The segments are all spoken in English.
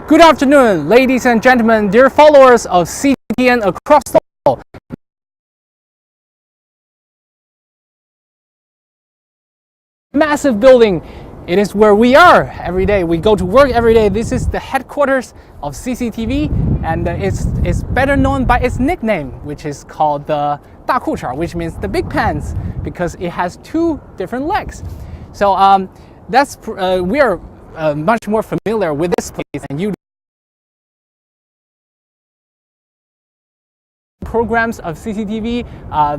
Good afternoon, ladies and gentlemen, dear followers of CTN across the world. Massive building. It is where we are every day. We go to work every day. This is the headquarters of CCTV, and it's better known by its nickname, which is called the 大裤衩, which means the big pants, because it has two different legs. So we are much more familiar with this place than you do. Programs of CCTV,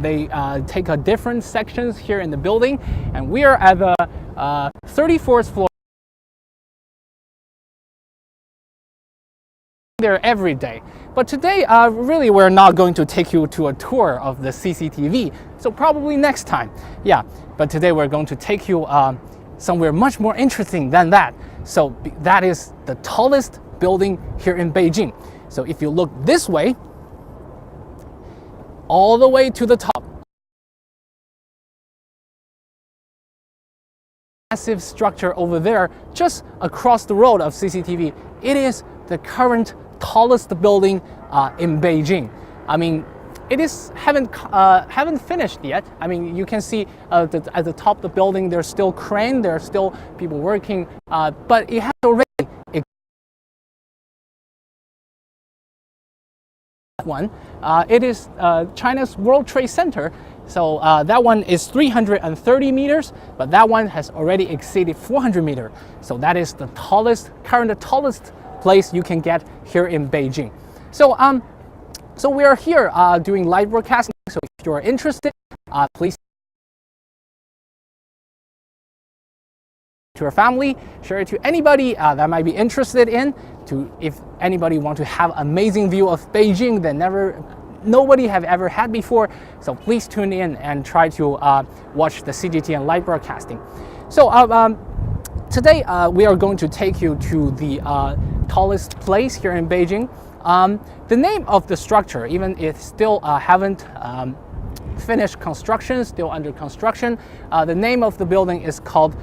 they take a different sections here in the building, and we are at the 34th floor. There every day, but today really we're not going to take you to a tour of the CCTV, so probably next time. Yeah, but today we're going to take you somewhere much more interesting than that. So that is the tallest building here in Beijing. So if you look this way, all the way to the top, massive structure over there just across the road of CCTV, it is the current tallest building in Beijing. I mean, it is haven't finished yet. I mean, you can see at the top of the building there's still crane, there's still people working, but it has already one. It is China's World Trade Center. So that one is 330 meters, but that one has already exceeded 400 meters. So that is the tallest place you can get here in Beijing. So we are here doing live broadcasting. So if you are interested, please to your family, share it to anybody that might be interested in. If anybody want to have amazing view of Beijing that nobody have ever had before, so please tune in and try to watch the CGTN live broadcasting. So today we are going to take you to the tallest place here in Beijing. The name of the structure, even if still haven't finished construction, still under construction, the name of the building is called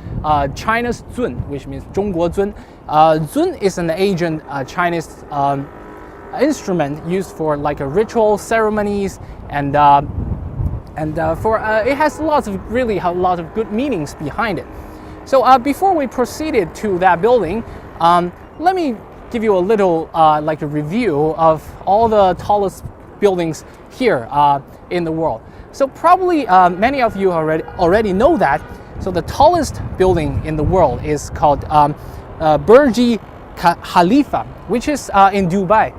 China Zun, which means 中国尊. Zun is an ancient Chinese instrument used for like a ritual ceremonies, and for it has a lot of good meanings behind it. So before we proceeded to that building, let me give you a little like a review of all the tallest buildings here in the world. So probably many of you already know that. So the tallest building in the world is called Burj Khalifa, which is in Dubai.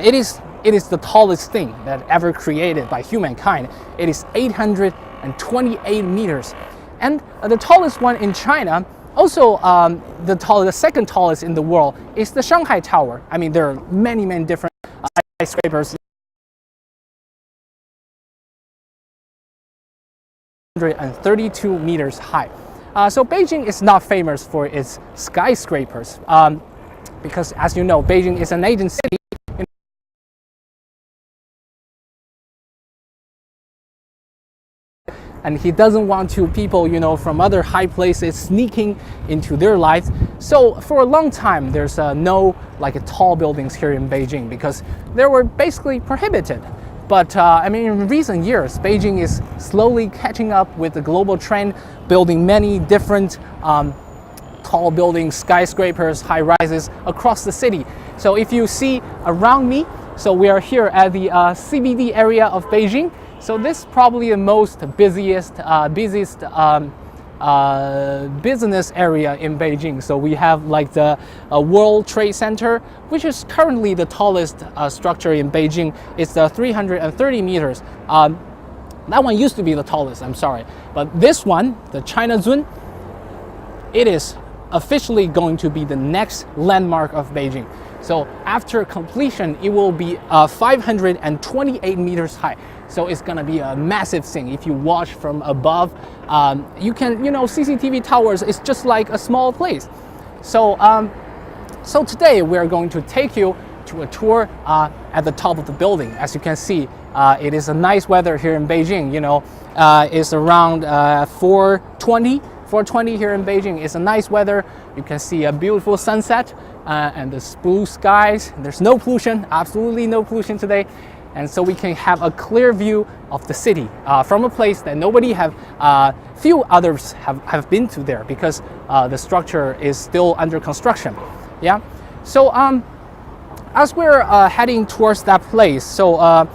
It is the tallest thing that ever created by humankind. It is 828 meters. And the tallest one in China, also the second tallest in the world, is the Shanghai Tower. I mean, there are many different skyscrapers. 132 meters high. So Beijing is not famous for its skyscrapers, because as you know, Beijing is an Asian city. And he doesn't want people, from other high places sneaking into their lives. So for a long time, there's no tall buildings here in Beijing because they were basically prohibited. But I mean, in recent years, Beijing is slowly catching up with the global trend, building many different tall buildings, skyscrapers, high rises across the city. So if you see around me, so we are here at the CBD area of Beijing. So this is probably the most busiest business area in Beijing. So we have like the World Trade Center, which is currently the tallest structure in Beijing. It's 330 meters. That one used to be the tallest, I'm sorry. But this one, the China Zun, it is officially going to be the next landmark of Beijing. So after completion, it will be 528 meters high. So it's gonna be a massive thing. If you watch from above, you can, CCTV towers is just like a small place. So, so today we're going to take you to a tour at the top of the building. As you can see, it is a nice weather here in Beijing. It's around 4:20 4:20 here in Beijing. It's a nice weather. You can see a beautiful sunset and the blue skies. There's no pollution, absolutely no pollution today. And so we can have a clear view of the city from a place that few others have been to there, because the structure is still under construction. Yeah. So as we're heading towards that place, so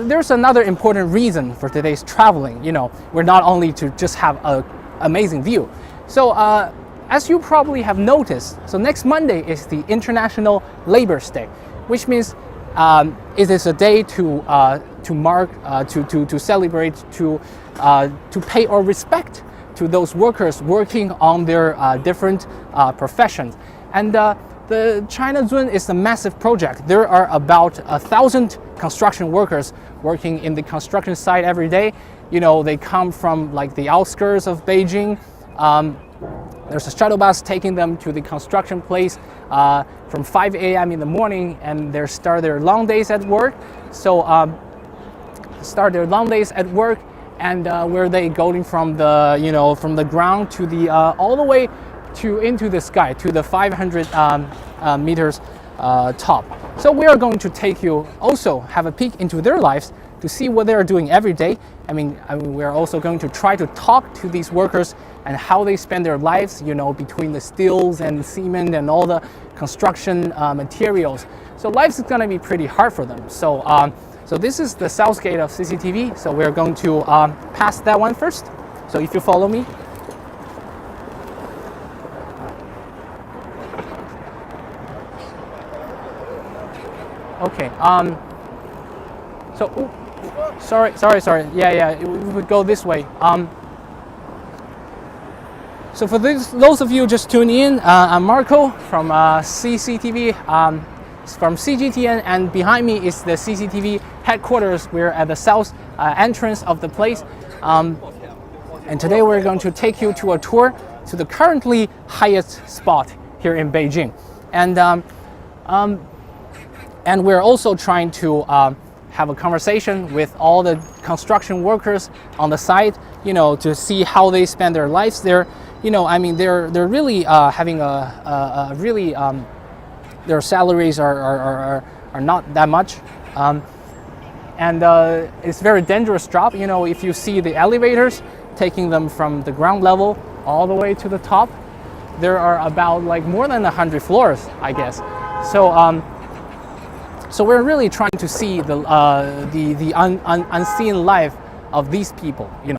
there's another important reason for today's traveling. You know, we're not only to just have an amazing view. So as you probably have noticed, so next Monday is the International Labor Day, which means it is a day to mark, to celebrate, to pay our respect to those workers working on their different professions. And the China Zun is a massive project. There are about 1,000 construction workers working in the construction site every day. You know, they come from like the outskirts of Beijing. There's a shuttle bus taking them to the construction place from 5 a.m. in the morning, and they start their long days at work. So and where they going from the ground to the all the way to into the sky to the 500 meters top. So we are going to take you also have a peek into their lives to see what they are doing every day. I mean, we're also going to try to talk to these workers and how they spend their lives, you know, between the steels and cement and all the construction materials. So life is going to be pretty hard for them. So, so this is the south gate of CCTV. So we're going to pass that one first. So if you follow me. Okay. So, sorry. Yeah. We would go this way. So for those of you just tuning in, I'm Marco from CCTV, from CGTN, and behind me is the CCTV headquarters. We're at the south entrance of the place, and today we're going to take you to a tour to the currently highest spot here in Beijing, and we're also trying to have a conversation with all the construction workers on the site, you know, to see how they spend their lives there. You know, I mean, they're really having a really their salaries are not that much, and it's a very dangerous job. You know, if you see the elevators taking them from the ground level all the way to the top, there are about like more than 100 floors, I guess. So so we're really trying to see the unseen life of these people, you know.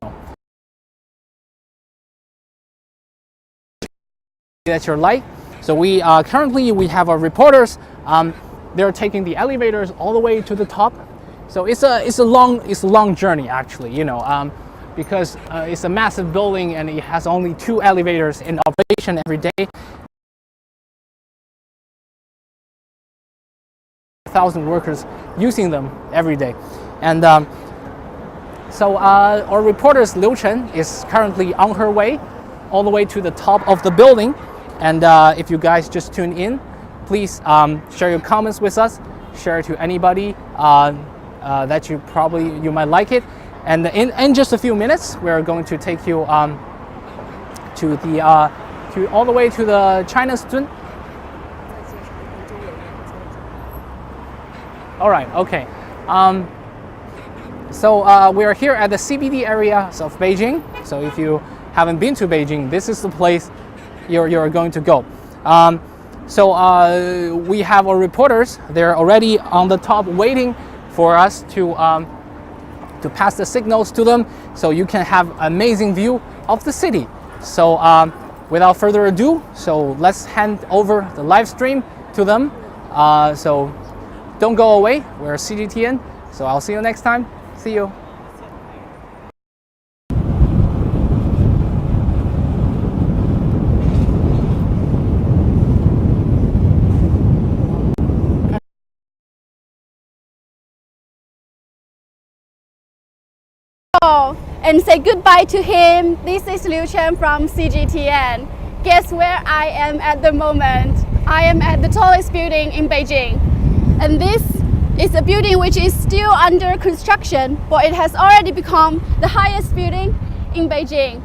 That's your light. So we currently we have our reporters. They're taking the elevators all the way to the top. So it's a long journey actually, you know, because it's a massive building and it has only 2 elevators in operation every day. 1,000 workers using them every day, and so our reporters Liu Chen is currently on her way all the way to the top of the building. And if you guys just tune in, please share your comments with us, share it to anybody that you might like it. And in just a few minutes, we're going to take you to all the way to the China Zun. All right, okay. So we're here at the CBD area of Beijing. So if you haven't been to Beijing, this is the place you're going to go. So we have our reporters. They're already on the top waiting for us to pass the signals to them, so you can have an amazing view of the city. So without further ado, so let's hand over the live stream to them. So don't go away. We're CGTN. So I'll see you next time. See you. And say goodbye to him. This is Liu Chen from CGTN. Guess where I am at the moment? I am at the tallest building in Beijing. And this is a building which is still under construction, but it has already become the highest building in Beijing.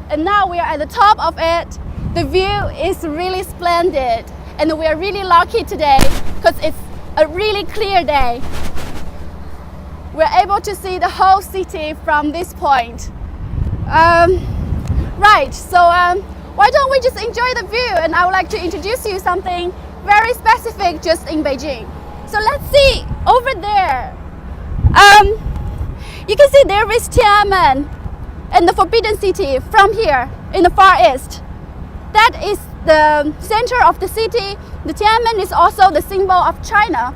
And now we are at the top of it. The view is really splendid, and we are really lucky today because it's a really clear day. We're able to see the whole city from this point. Right, so why don't we just enjoy the view, and I would like to introduce you something very specific just in Beijing. So let's see over there. You can see there is Tiananmen and the Forbidden City from here in the far east. That is the center of the city. The Tiananmen is also the symbol of China.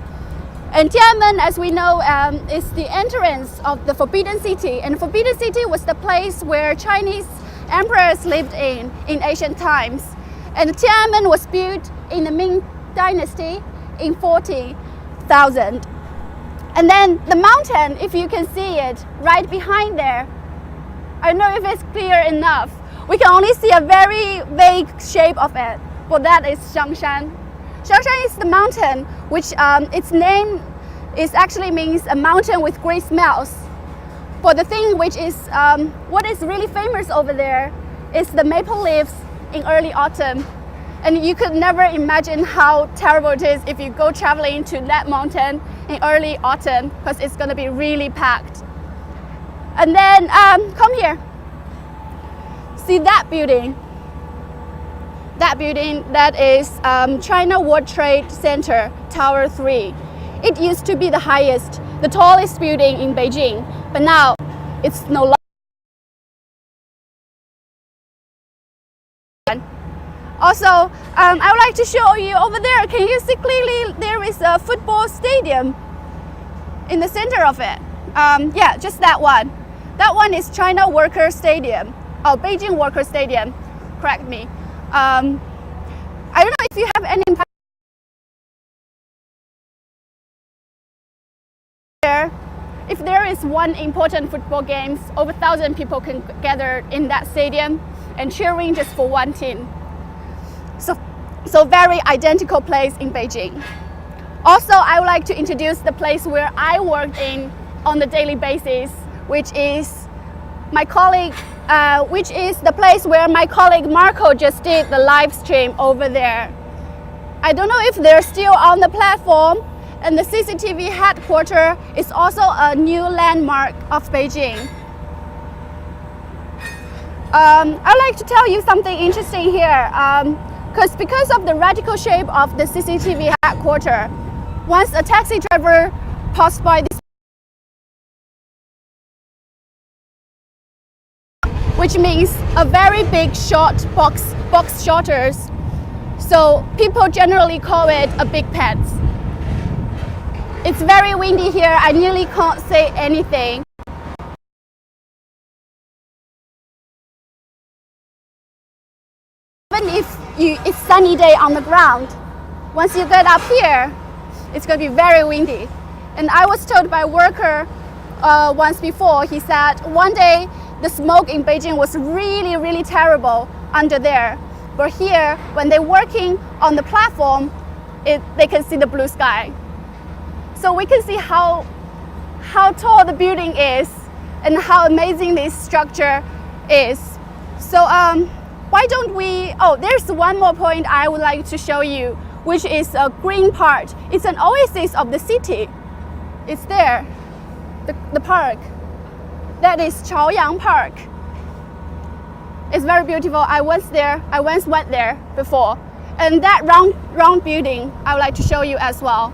And Tiananmen, as we know, is the entrance of the Forbidden City. And the Forbidden City was the place where Chinese emperors lived in ancient times. And Tiananmen was built in the Ming Dynasty in 40,000. And then the mountain, if you can see it right behind there, I don't know if it's clear enough. We can only see a very vague shape of it. Well, that is Shangshan. Shangshan is the mountain, which its name is actually means a mountain with great smells. But the thing which is, what is really famous over there is the maple leaves in early autumn. And you could never imagine how terrible it is if you go traveling to that mountain in early autumn, because it's going to be really packed. And then, come here. See that building? That building, that is China World Trade Center, Tower 3. It used to be the highest, the tallest building in Beijing, but now it's no longer. Also, I would like to show you over there. Can you see clearly there is a football stadium in the center of it? Yeah, just that one. That one is China Worker Stadium. Oh, Beijing Worker Stadium. Correct me. I don't know if you have any impact there. If there is one important football game, over 1,000 people can gather in that stadium and cheering just for one team. So very identical place in Beijing. Also, I would like to introduce the place where I work in on the daily basis, which is my colleague, which is the place where my colleague Marco just did the live stream over there. I don't know if they're still on the platform, and the CCTV headquarters is also a new landmark of Beijing. I'd like to tell you something interesting here, because of the radical shape of the CCTV headquarters, once a taxi driver passed by this, which means a very big short box shutters. So people generally call it a big pants. It's very windy here. I nearly can't say anything. Even if it's sunny day on the ground, once you get up here, it's going to be very windy. And I was told by a worker once before, he said one day the smoke in Beijing was really, really terrible under there. But here, when they're working on the platform, they can see the blue sky. So we can see how tall the building is and how amazing this structure is. So why don't we, there's one more point I would like to show you, which is a green part. It's an oasis of the city. It's there, the park. That is Chaoyang Park. It's very beautiful. I once went there before. And that round building, I would like to show you as well.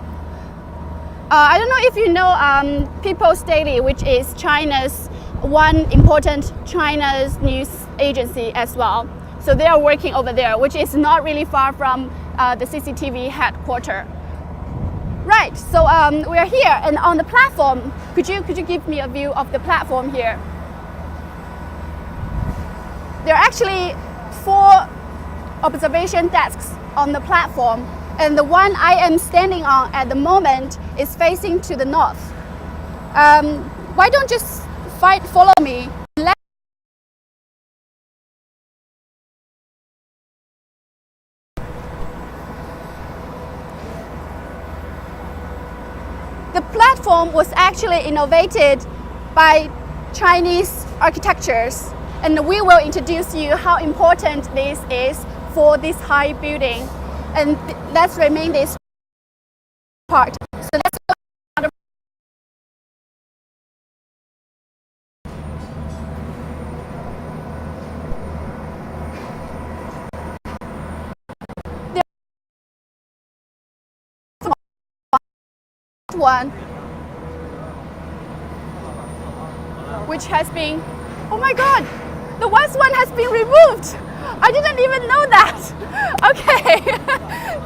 I don't know if you know People's Daily, which is China's one important China's news agency as well. So they are working over there, which is not really far from the CCTV headquarters. Right, so we are here, and on the platform, could you give me a view of the platform here? There are actually 4 observation desks on the platform, and the one I am standing on at the moment is facing to the north. Why don't you follow me? The platform was actually innovated by Chinese architects And we will introduce you how important this is for this high building. And let's remain this part. So let's go to the one, which has been, oh my God, the west one has been removed. I didn't even know that. Okay,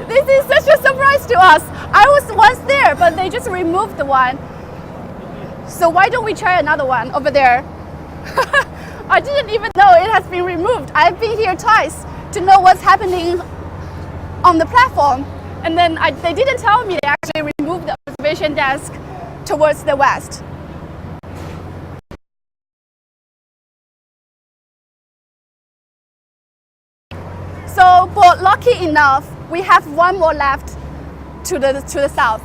this is such a surprise to us. I was once there, but they just removed the one. So why don't we try another one over there? I didn't even know it has been removed. I've been here twice to know what's happening on the platform. And then they didn't tell me they actually removed the observation desk towards the west. So, but lucky enough, we have one more left to the south.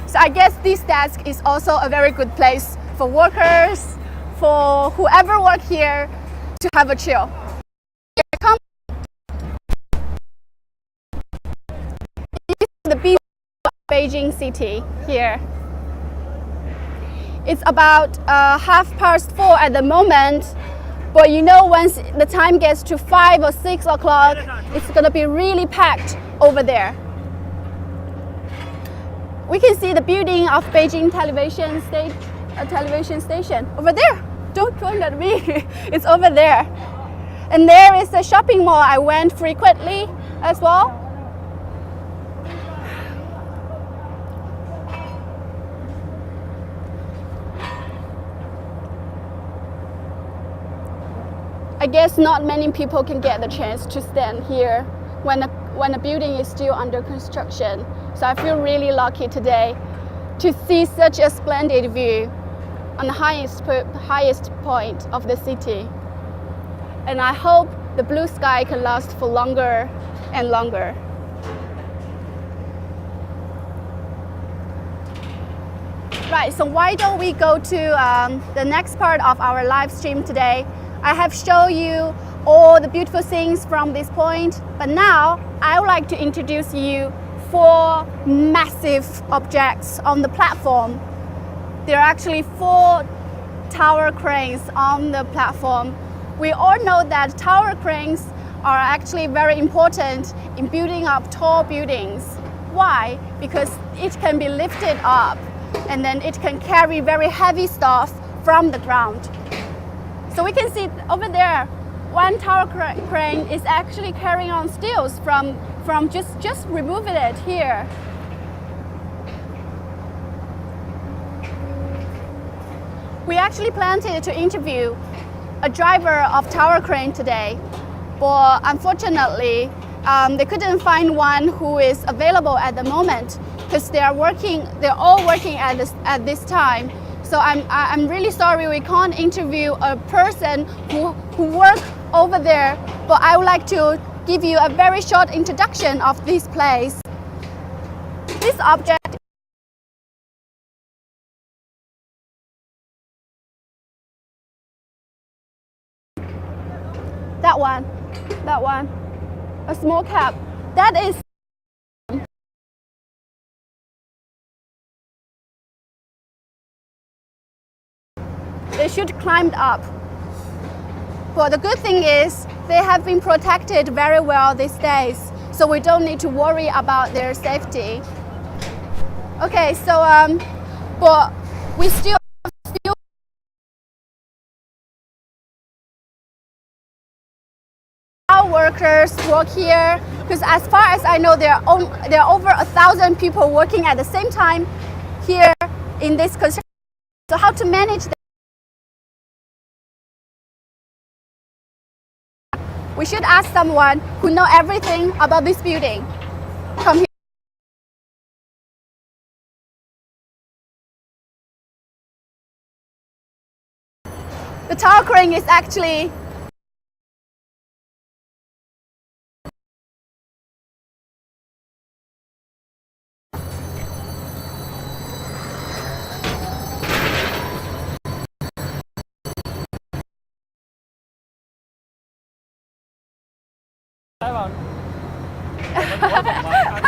So I guess this desk is also a very good place for workers, for whoever work here to have a chill. Come. This is the beauty of Beijing city here. It's about 4:30 at the moment, but you know once the time gets to 5 or 6 o'clock, it's gonna be really packed over there. We can see the building of Beijing television station over there. Don't point at me. It's over there. And there is a shopping mall I went frequently as well. I guess not many people can get the chance to stand here when a building is still under construction. So I feel really lucky today to see such a splendid view on the highest point of the city. And I hope the blue sky can last for longer and longer. Right, so why don't we go to the next part of our live stream today. I have shown you all the beautiful things from this point, but now I would like to introduce you 4 massive objects on the platform. There are actually 4 tower cranes on the platform. We all know that tower cranes are actually very important in building up tall buildings. Why? Because it can be lifted up and then it can carry very heavy stuff from the ground. So we can see over there, one tower crane is actually carrying on steels from just removing it here. We actually planned to interview a driver of tower crane today, but unfortunately, they couldn't find one who is available at the moment because they're all working at this time. So I'm really sorry we can't interview a person who works over there, but I would like to give you a very short introduction of this place. This object that one, a small cap. That is they should climb up. But the good thing is they have been protected very well these days, so we don't need to worry about their safety. Okay, so but we still our workers work here because as far as I know there are over 1,000 people working at the same time here in this construction. So how to manage that? We should ask someone who knows everything about this building. Come here. The tower crane is actually 来吧。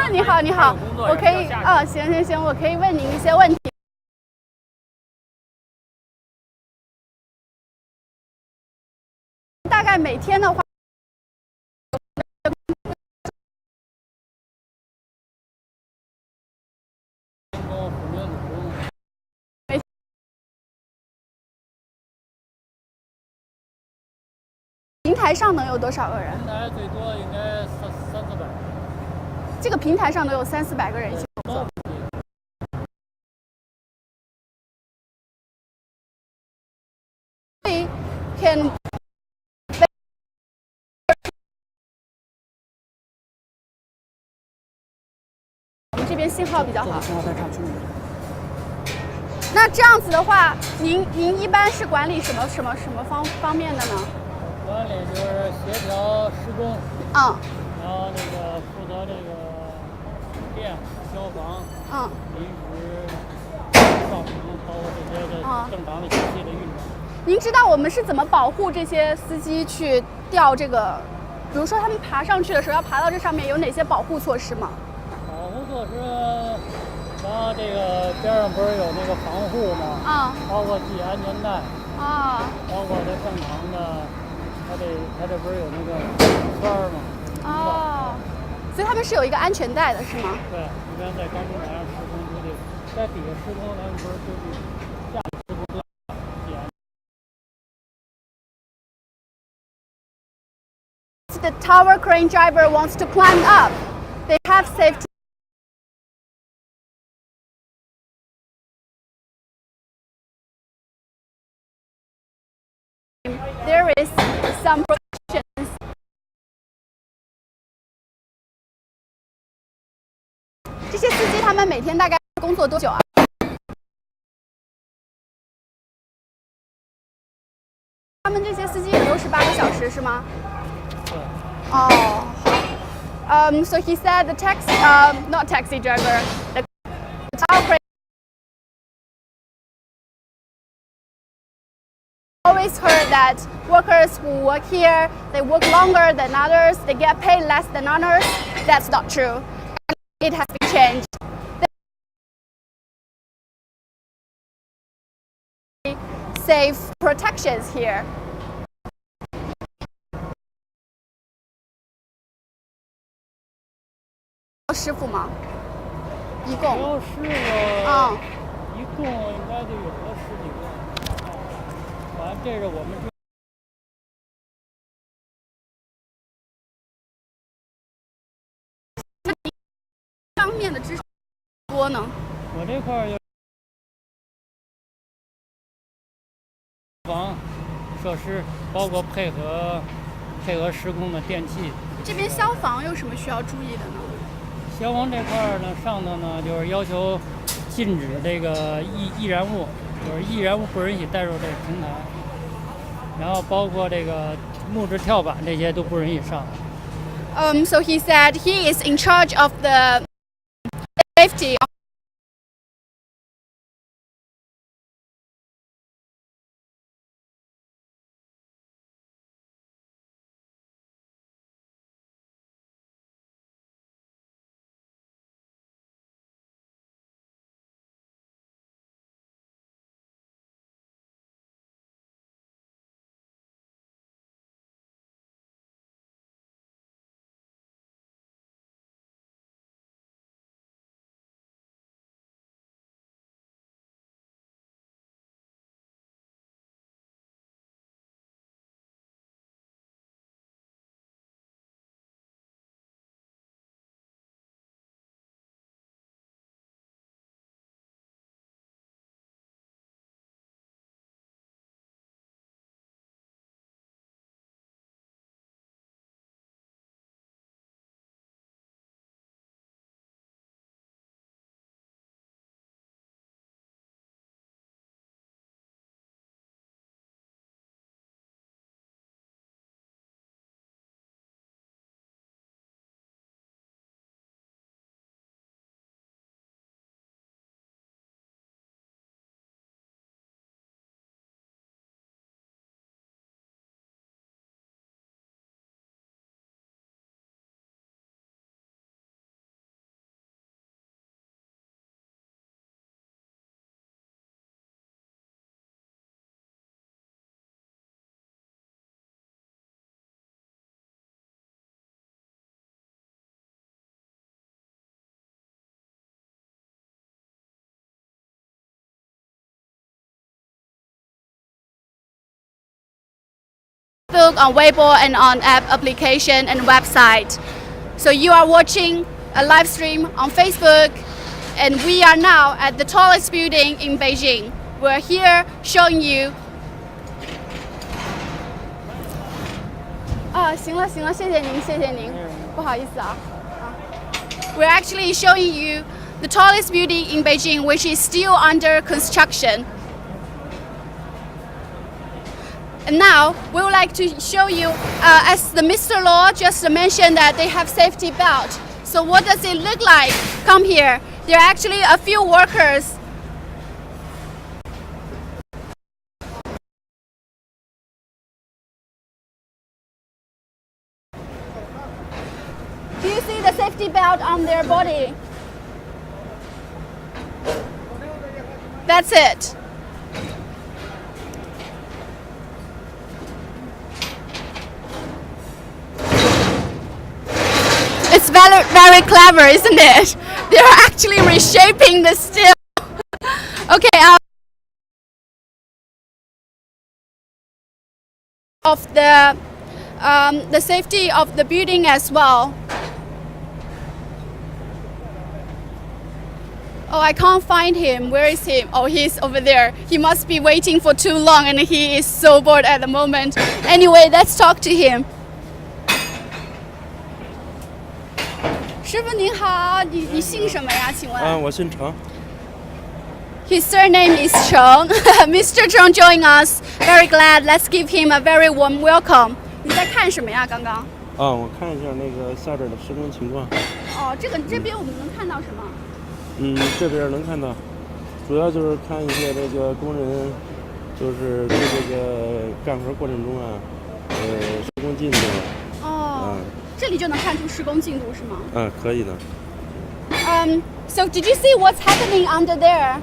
你好，你好，我可以行，我可以问您一些问题。大概每天的话，平台上能有多少个人？平台最多应该三四百。这个平台上能有300-400个人一起工作。所以 can 我们这边信号比较好。那这样子的话，您一般是管理什么方面的呢？管理就是协调施工，然后那个负责这个电、消防，临时照明，包括这些的正常的机器的运转。您知道我们是怎么保护这些司机去吊这个？比如说他们爬上去的时候要爬到这上面，有哪些保护措施吗？保护措施，然后这个边上不是有那个防护吗？包括系安全带，包括这正常的。它这不是有那个圈吗？所以他们是有一个安全带的，是吗？对，一般在钢筋台上施工就得在底下施工，咱们不是就是下施工系安。The tower crane driver wants to climb up. They have safety. There is some protections. 这些司机他们每天大概工作多久啊？他们这些司机也都是8个小时是吗？对。So he said the not taxi driver, the tower crane. Always heard that workers who work here, they work longer than others, they get paid less than others. That's not true. It has been changed. Safe protections here. 师傅吗？一共？要师傅，一共应该就有个10几个。完，这是我们。方面的知识多呢？我这块有防设施，包括配合施工的电器。这边消防有什么需要注意的呢？消防这块呢，上头呢就是要求禁止这个易燃物，就是易燃物不允许带入这个平台，然后包括这个木质跳板这些都不允许上。So he said he is in charge of the safety Facebook, on Weibo, and on app application and website. So you are watching a live stream on Facebook, and we are now at the tallest building in Beijing. We're here showing you. 行了，谢谢您，不好意思啊。We're actually showing you the tallest building in Beijing, which is still under construction. And now we would like to show you, as the Mr. Law just mentioned, that they have safety belt. So what does it look like? Come here. There are actually a few workers. Do you see the safety belt on their body? That's it. It's very, very clever, isn't it? They're actually reshaping the steel. Okay, of the safety of the building as well. Oh, I can't find him. Where is he? Oh, he's over there. He must be waiting for too long, and he is so bored at the moment. Anyway, let's talk to him. 师傅您好，你姓什么呀？请问？我姓程。His surname is Cheng. Mr. Cheng joined us. Very glad. Let's give him a very warm welcome. 你在看什么呀？刚刚？我看一下那个下边的施工情况。哦，这边我们能看到什么？这边能看到，主要就是看一些这个工人，就是对这个干活过程中施工进度。哦。这里就能看出施工进度是吗？可以的。So did you see what's happening under there?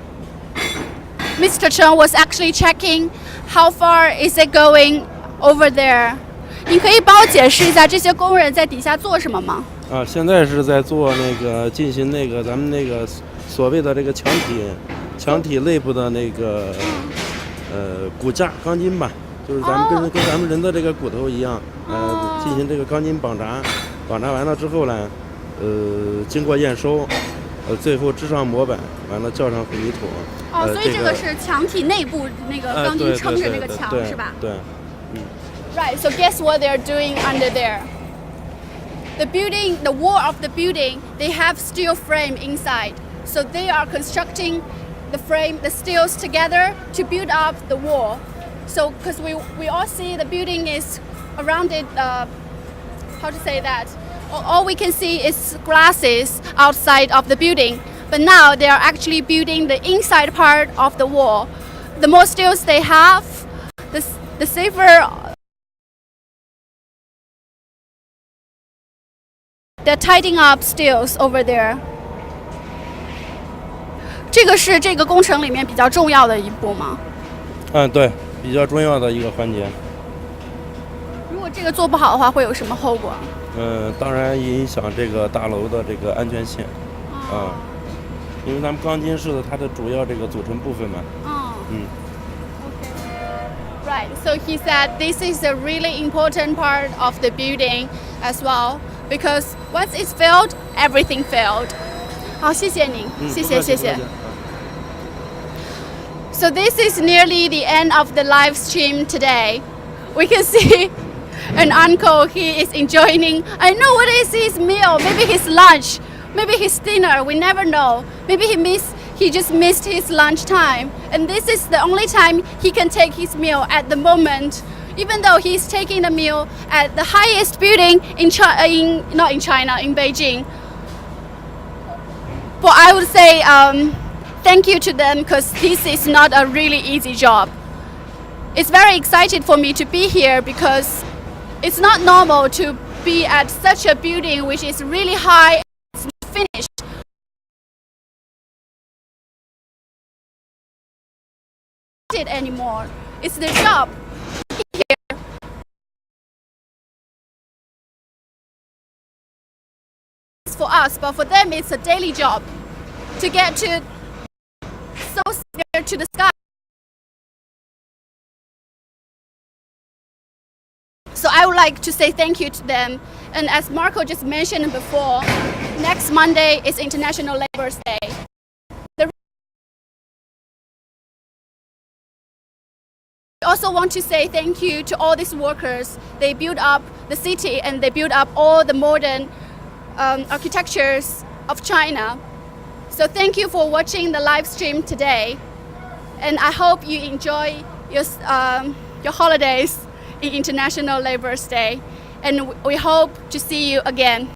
Mr. Cheng was actually checking how far is it going over there. 你可以帮我解释一下这些工人在底下做什么吗？现在是在做那个进行那个咱们那个所谓的这个墙体内部的那个骨架钢筋吧。就是咱们跟咱们人的这个骨头一样，进行这个钢筋绑扎完了之后呢，经过验收，最后支上模板，完了浇上混凝土。所以这个是墙体内部那个钢筋撑着那个墙是吧？对。Right. So guess what they're doing under there? The wall of the building, they have steel frame inside. So they are constructing the steels together to build up the wall. So, because we all see the building is around it, how to say that? All we can see is glasses outside of the building. But now they are actually building the inside part of the wall. The more steels they have, the safer. They're tidying up steels over there. 这个是这个工程里面比较重要的一步吗？对。比较重要的一个环节。如果这个做不好的话，会有什么后果？当然影响这个大楼的这个安全性。因为咱们钢筋是它的主要这个组成部分嘛。Okay. Right. So he said this is a really important part of the building as well, because once it's failed, everything failed. 好，谢谢您，谢谢。So this is nearly the end of the live stream today. We can see an uncle, he is enjoying, I know what is his meal, maybe his lunch, maybe his dinner, we never know. Maybe he just missed his lunch time. And this is the only time he can take his meal at the moment. Even though he's taking the meal at the highest building in Beijing. But I would say, thank you to them, because this is not a really easy job. It's very exciting for me to be here because it's not normal to be at such a building which is really high and it's not finished. It anymore. It's their job here. It's for us, but for them it's a daily job to get to so near to the sky. I would like to say thank you to them. And as Marco just mentioned before, next Monday is International Labour Day. I also want to say thank you to all these workers. They built up the city and they built up all the modern architectures of China. So thank you for watching the live stream today. And I hope you enjoy your holidays in International Labour Day. And we hope to see you again.